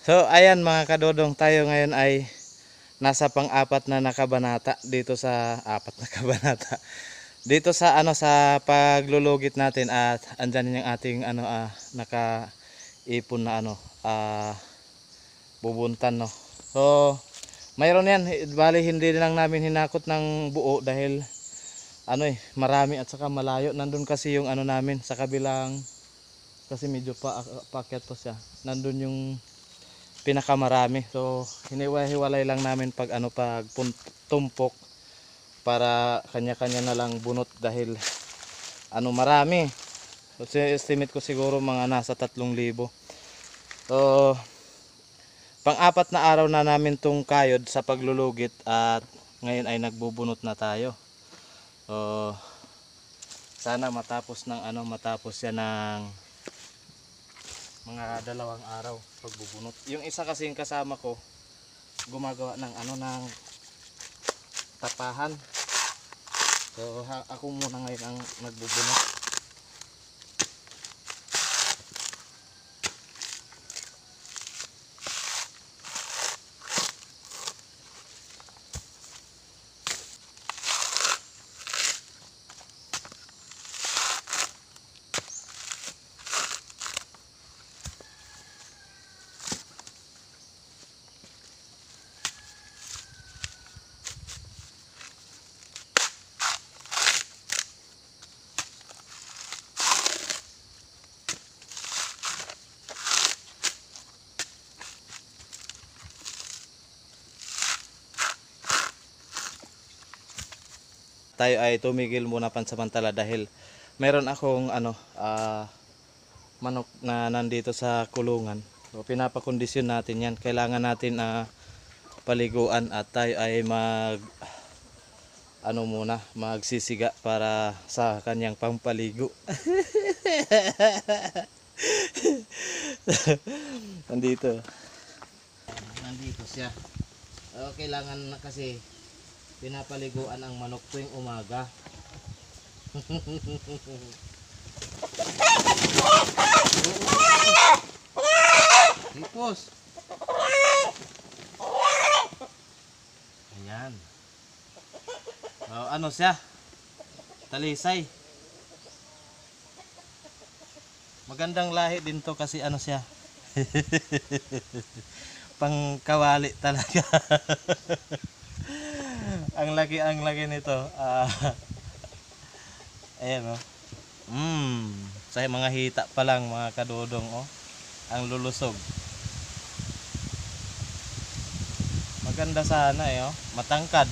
So ayan mga kadodong, tayo ngayon ay nasa pang-apat na nakabanata dito sa apat na kabanata. Dito sa sa paglulugit natin at andyan yung ating nakaipon na bubuntan no. So mayroon yan, bali hindi lang namin hinakot ng buo dahil marami at saka malayo. Nandun kasi yung namin sa kabilang, kasi medyo paakyat pa siya. Nandun yung pinakamarami. So hiniwa-hiwalay lang namin pag tumpok para kanya-kanya na lang bunot dahil marami. So estimate ko siguro mga nasa 3,000. So pang-apat na araw na namin tong kayod sa paglulugit at ngayon ay nagbubunot na tayo. So sana matapos matapos yan ng mga 2 araw pagbubunot. Yung isa kasing kasama ko gumagawa ng ng tapahan. So ako muna ngayon ang nagbubunot. Tayo ay tumigil muna pansamantala dahil meron akong manok na nandito sa kulungan. So pinapakondisyon natin yan. Kailangan natin paliguan at tayo ay magsisiga para sa kanyang pampaligo. Nandito siya. Kailangan na kasi pinapaliguan ang manok tuwing umaga. Hipos. Ayan. Ano siya? Talisay. Magandang lahi din to kasi siya. Pangkawali talaga. Ang laki nito. Ayan sa mga hita pa lang mga kadodong ang lulusog. Maganda sana matangkad.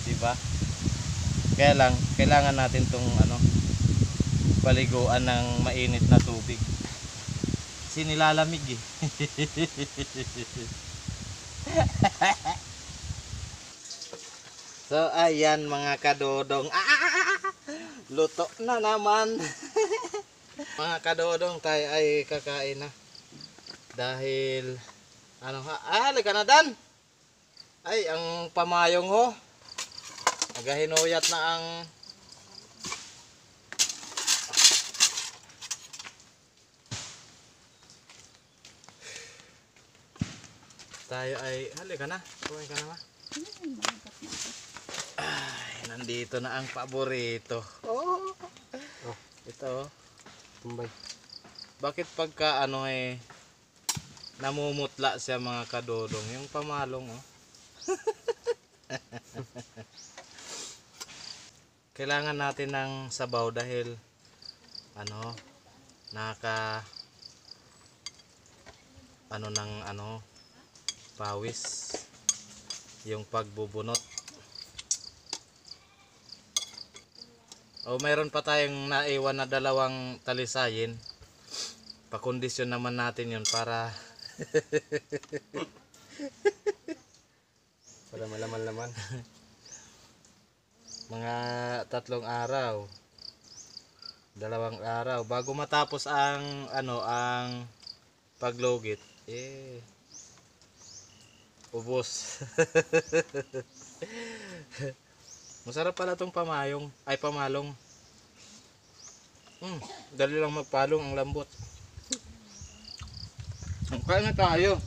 Di ba? Kaya lang kailangan natin tong paliguan ng mainit na tubig. Kasi nilalamig eh. So ayan mga kadodong, luto na naman. Mga kadodong, tayo ay kakain na dahil halika na Dan. Ay ang pamayong ho, nagahinuyat na ang tayo ay halika na, kumain ka na ma. Nandito na ang paborito. Ito. Tumbay. Bakit pagka namumutla siya mga kadodong, yung pamalong Kailangan natin ng sabaw dahil pawis yung pagbubunot. Mayroon pa tayong naiwan na 2 talisayin. Pakondisyon naman natin yun para malaman-laman. Mga 3 araw. 2 araw bago matapos ang ang paglugit. Ubos. Masarap pala tong pamalong. Dali lang magpalong, ang lambot. Kaya na tayo.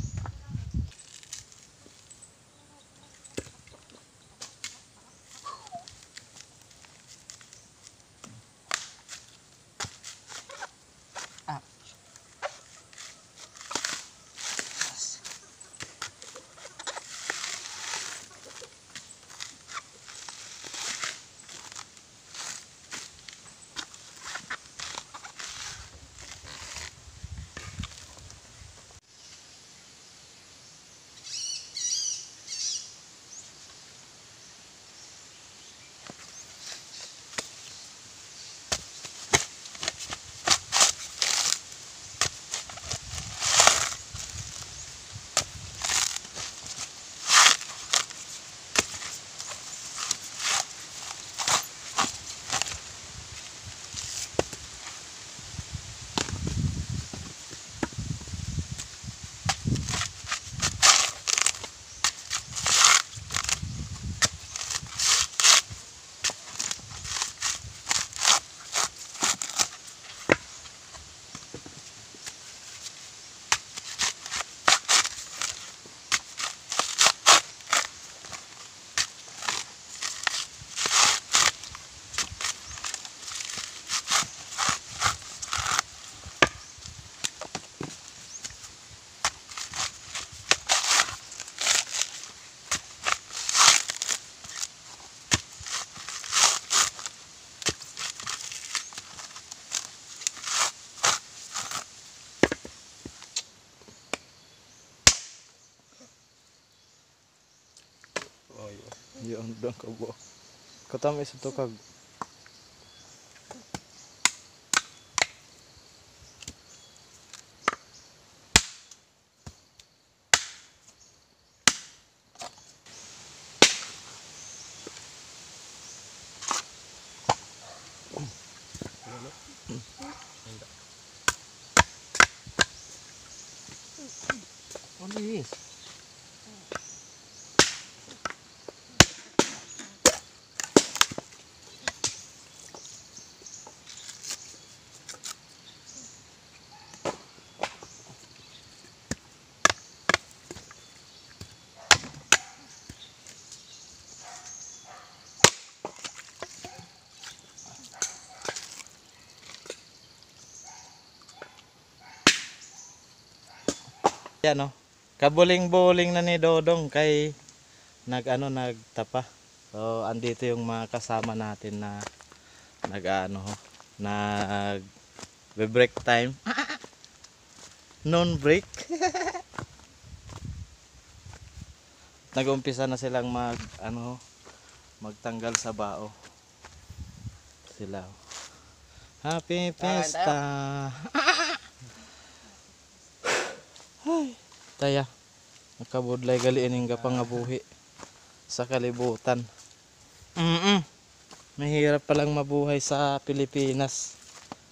Yun doon ka bo. Katami sa tukag. What is this? Yan no. Kabuling-buling na ni Dodong kay nagtapa. So andito yung mga kasama natin na nag break time. Non-break. Nag-umpisa na silang magtanggal sa bao. Sila. Happy Fiesta. Ay, taya. Nakabudlay galiin nga pangabuhi sa kalibutan. Mahirap palang mabuhay sa Pilipinas.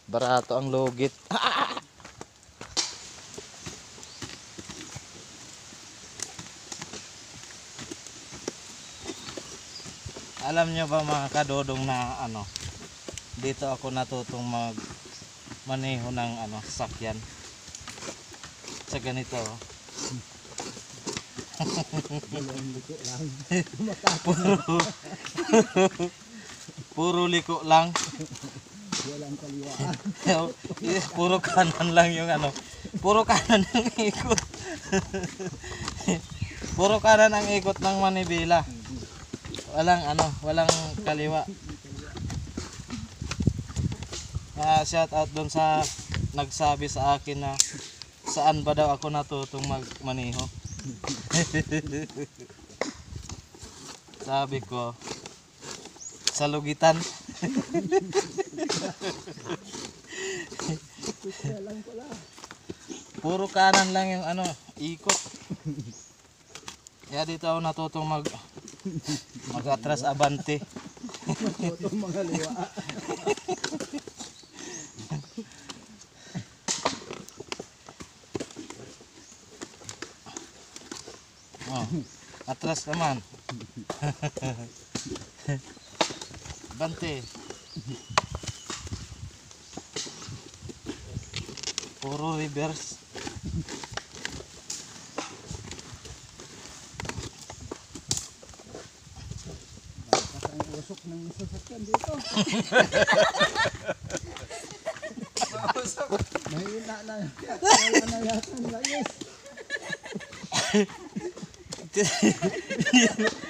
Barato ang logit. Alam nyo ba mga kadodong na dito ako natutong maneho ng sasakyan. Sa ganito. Puro liko lang. Walang kaliwaan. Puro kanan lang yung puro kanan ang ikot. Puro kanan ang ikot ng manibela. Walang kaliwa. Shout out doon sa nagsabi sa akin na saan ba daw ako natutong magmaneho. Sabi ko sa lugitan. Puro kanan lang yung ikot. Kaya dito ako natutong mag-atras abante. Natutong mga liwa. Atras naman. Bante. Puro reverse. ng sasakyan dito. Mahina na. Wala na yata ang layos.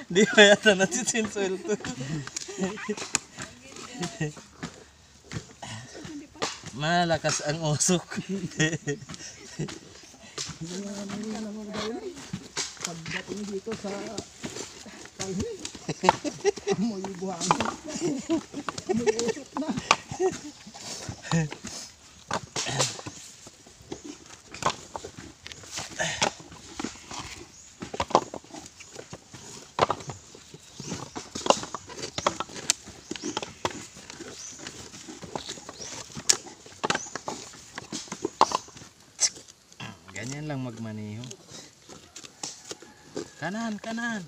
Di ba yata natitinsuel to? Malakas ang usok. Hindi na mo ba yan? Pagdating dito sa palhi. Amoy buhangin. Amoy usok na. Ganyan lang magmaneho. Kanan, kanan.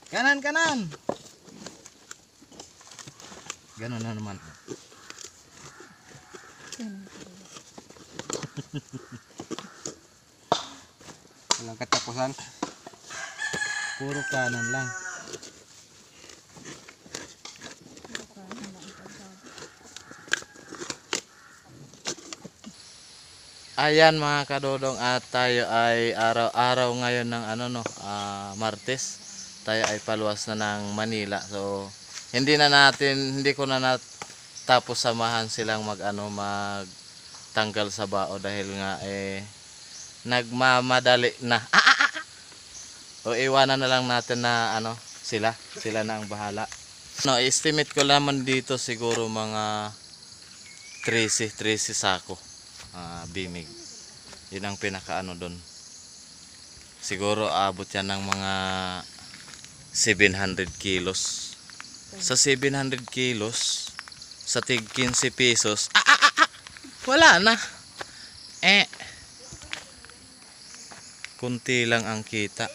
Kanan, kanan. Ganun na naman. Walang katapusan. Puro kanan lang. Ayan mga kadodong, at tayo ay araw-araw ngayon ng Martes. Tayo ay paluwas na ng Manila. So hindi ko na natapos samahan silang magtanggal sa bao dahil nga nagmamadali na. O iwanan na lang natin na sila na ang bahala. Estimate ko naman dito siguro mga 13 sako. Bimig. Yun ang pinakaano doon. Siguro abot yan ng mga 700 kilos. Sa 700 kilos, sa tig 15 pesos, wala na. Kunti lang ang kita.